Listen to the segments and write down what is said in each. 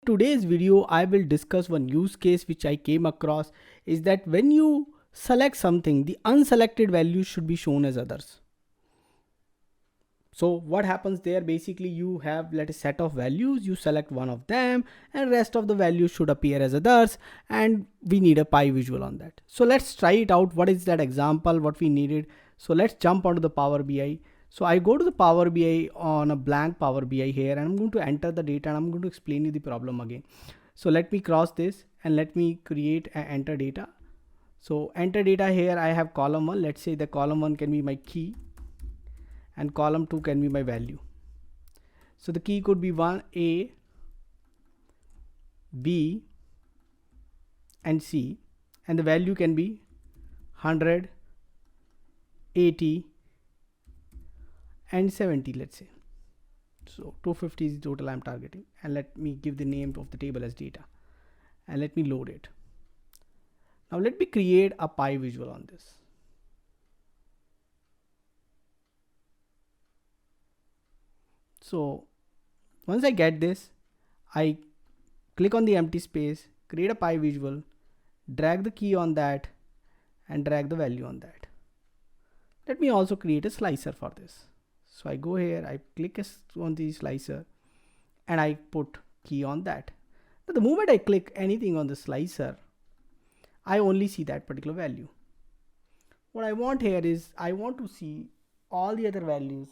Today's video, I will discuss one use case which I came across is that when you select something, the unselected values should be shown as others. So what happens there? Basically, you have let a set of values, you select one of them and rest of the values should appear as others, and we need a pie visual on that. So let's try it out. What is that example, what we needed? So let's jump onto the Power BI. So I go to the Power BI on a blank Power BI here, and I'm going to enter the data and I'm going to explain you the problem again. So let me cross this and let me create and enter data. So enter data here, I have column 1. Let's say the column 1 can be my key and column 2 can be my value. So the key could be 1, A, B and C, and the value can be 100, 80 and 70, let's say. So 250 is the total I'm targeting, and let me give the name of the table as data and let me load it. Now let me create a pie visual on this. So once I get this, I click on the empty space, create a pie visual, drag the key on that and drag the value on that. Let me also create a slicer for this. So I go here, I click on the slicer and I put key on that. Now the moment I click anything on the slicer, I only see that particular value. What I want here is I want to see all the other values.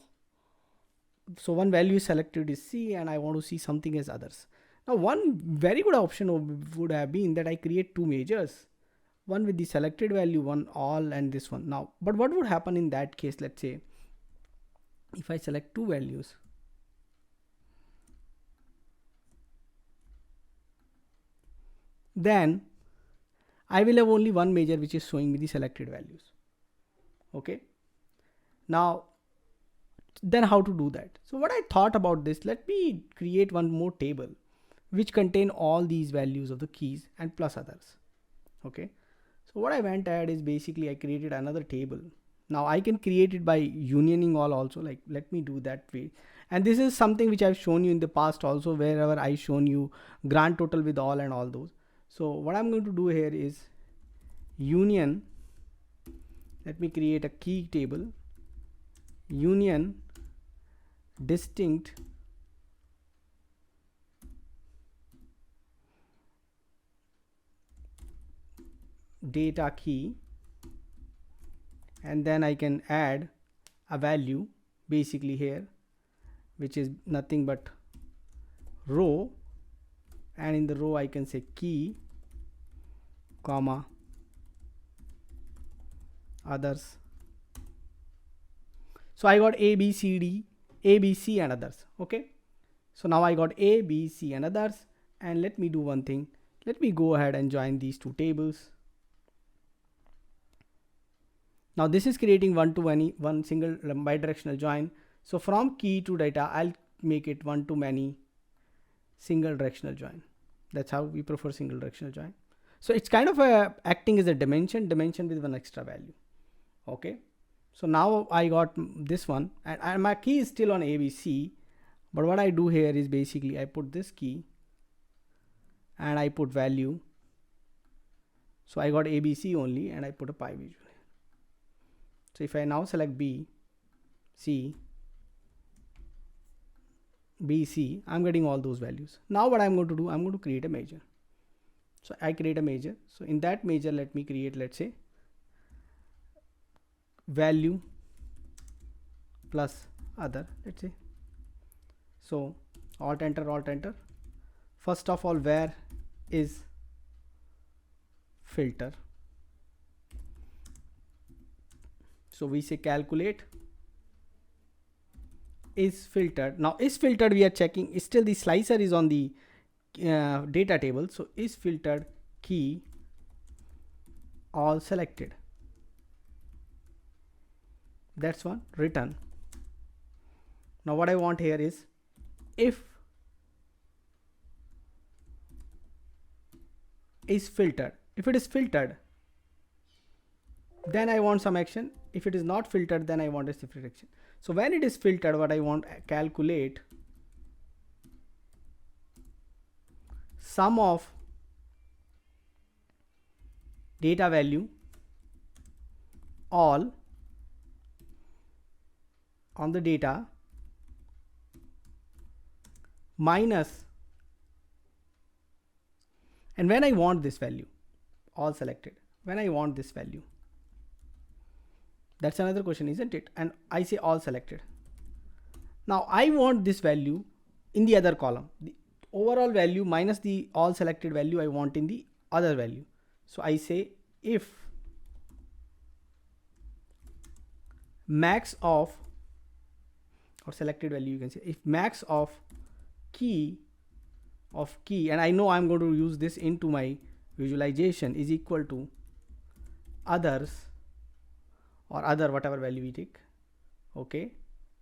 So one value selected is C and I want to see something as others. Now one very good option would have been that I create two measures, one with the selected value, one all, and this one. Now, but what would happen in that case? Let's say if I select two values, then I will have only one measure which is showing me the selected values. Okay. Now, then how to do that? So what I thought about this, let me create one more table which contain all these values of the keys and plus others. Okay. So what I went ahead is basically I created another table. Now I can create it by unioning all also, like let me do that way. And this is something which I've shown you in the past also, wherever I shown you grand total with all and all those. So what I'm going to do here is union. Let me create a key table, union distinct data key, and then I can add a value basically here which is nothing but row, and in the row I can say key comma others. So I got A, B, C, D, A, B, C and others. Okay. So now I got A, B, C and others, and let me do one thing. Let me go ahead and join these two tables. Now this is creating one-to-many, one single bidirectional join. So from key to data, I'll make it one-to-many single directional join. That's how we prefer single directional join. So it's kind of acting as a dimension with one extra value. Okay. So now I got this one, and my key is still on ABC, but what I do here is basically I put this key and I put value. So I got ABC only, and I put a pie visual. So if I now select B, C, B, C, I'm getting all those values. Now what I'm going to do, I'm going to create a measure. So I create a measure. So in that measure, let me create, let's say, value plus other, let's say. So alt enter, alt enter. First of all, where is filter? So we say calculate is filtered. Now is filtered, we are checking, still the slicer is on the data table. So is filtered key all selected. That's one, return. Now what I want here is if is filtered. If it is filtered, then I want some action. If it is not filtered, then I want a different action. So when it is filtered, what I want, calculate sum of data value all on the data minus, and when I want this value, all selected, when I want this value, that's another question, isn't it? And I say all selected. Now I want this value in the other column, the overall value minus the all selected value I want in the other value. So I say if max of, or selected value, you can say if max of key, and I know I'm going to use this into my visualization, is equal to others, or other, whatever value we take. Okay,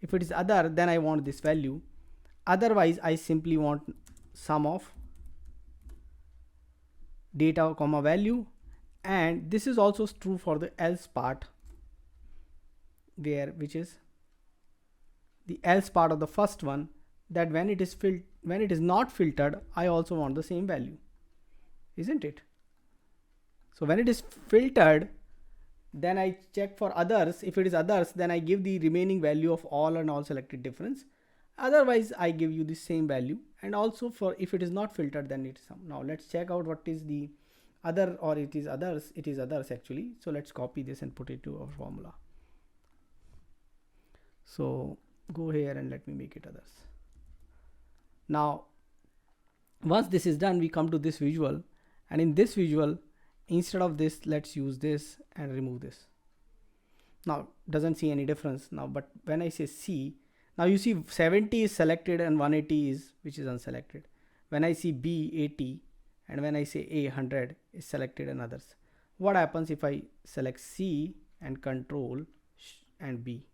if it is other, then I want this value. Otherwise I simply want sum of data comma value, and this is also true for the else part, which is the else part of the first one, that when it is not filtered, I also want the same value, isn't it? So when it is filtered, then I check for others. If it is others, then I give the remaining value of all and all selected difference. Otherwise I give you the same value. And also for if it is not filtered, then it is sum. Now let's check out what is the other, or it is others. It is others actually. So let's copy this and put it to our formula. So go here and let me make it others. Now once this is done, we come to this visual, and in this visual, instead of this, let's use this and remove this. Now doesn't see any difference now, but when I say C, now you see 70 is selected and 180 is, which is unselected. When I see B 80, and when I say A 100 is selected and others. What happens if I select C and control and B?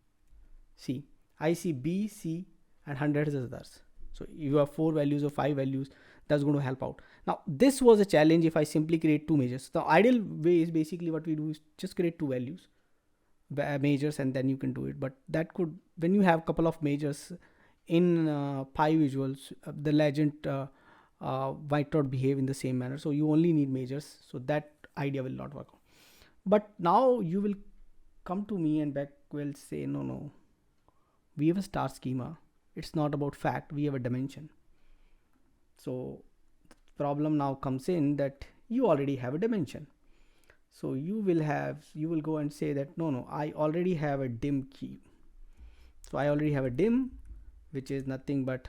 See, I see B, C and 100 is others. So you have 4 values or 5 values. That's going to help out. Now this was a challenge if I simply create 2 measures. The ideal way is basically what we do is just create 2 values, measures, and then you can do it. But that could, when you have a couple of measures in pi visuals, the legend might not behave in the same manner. So you only need measures. So that idea will not work out. But now you will come to me and back will say, no, we have a star schema. It's not about fact. We have a dimension. So the problem now comes in that you already have a dimension. So you will go and say that no, I already have a dim key. So I already have a dim, which is nothing but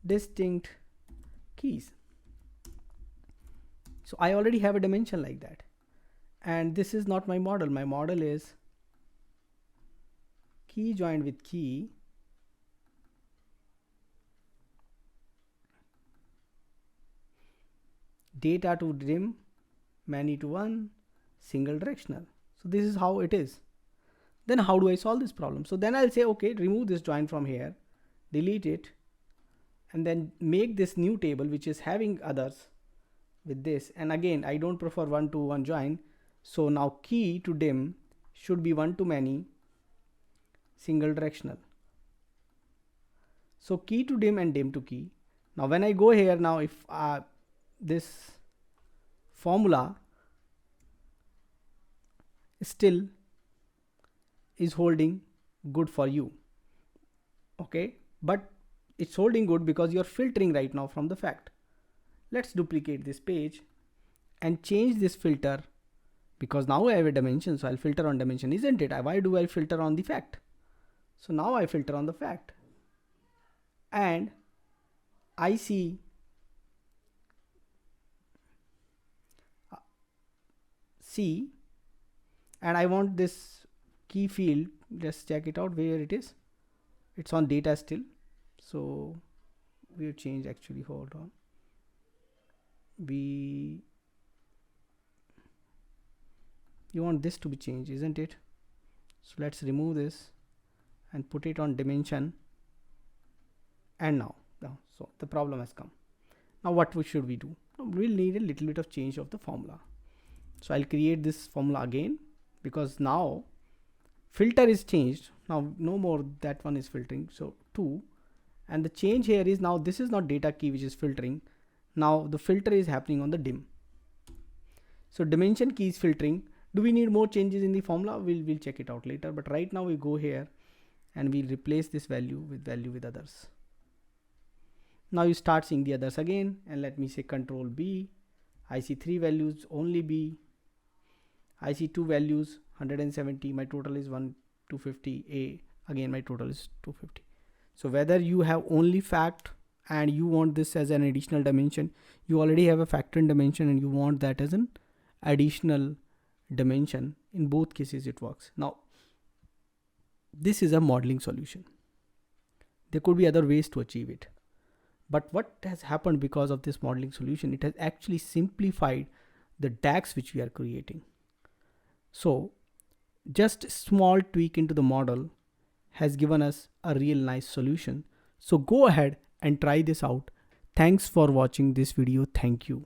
distinct keys. So I already have a dimension like that. And this is not my model. My model is key joined with key, data to dim, many to one, single directional. So this is how it is. Then how do I solve this problem? So then I'll say, okay, remove this join from here, delete it, and then make this new table which is having others with this. And again, I don't prefer 1 to 1 join. So now key to dim should be 1 to many, single directional. So key to dim and dim to key. Now when I go here, now if this formula still is holding good for you, okay, but it's holding good because you're filtering right now from the fact. Let's duplicate this page and change this filter, because now I have a dimension, so I'll filter on dimension, isn't it? Why do I filter on the fact? So now I filter on the fact, and I see C, and I want this key field. Let's check it out where it is. It's on data still, so we'll change, actually, hold on, you want this to be changed, isn't it? So let's remove this and put it on dimension, and now so the problem has come. Now what should we do? We'll need a little bit of change of the formula. So I'll create this formula again, because now filter is changed. Now no more that one is filtering, so 2, and the change here is now this is not data key which is filtering. Now the filter is happening on the dim. So dimension keys filtering. Do we need more changes in the formula? We'll check it out later, but right now we go here and we'll replace this value with others. Now you start seeing the others again, and let me say control B. I see 3 values, only B. I see 2 values, 170. My total is 250. A, again my total is 250. So whether you have only fact and you want this as an additional dimension, you already have a factor in dimension and you want that as an additional dimension, in both cases it works. Now this is a modeling solution. There could be other ways to achieve it, but what has happened because of this modeling solution, it has actually simplified the DAX which we are creating. So just a small tweak into the model has given us a real nice solution. So go ahead and try this out. Thanks for watching this video. Thank you.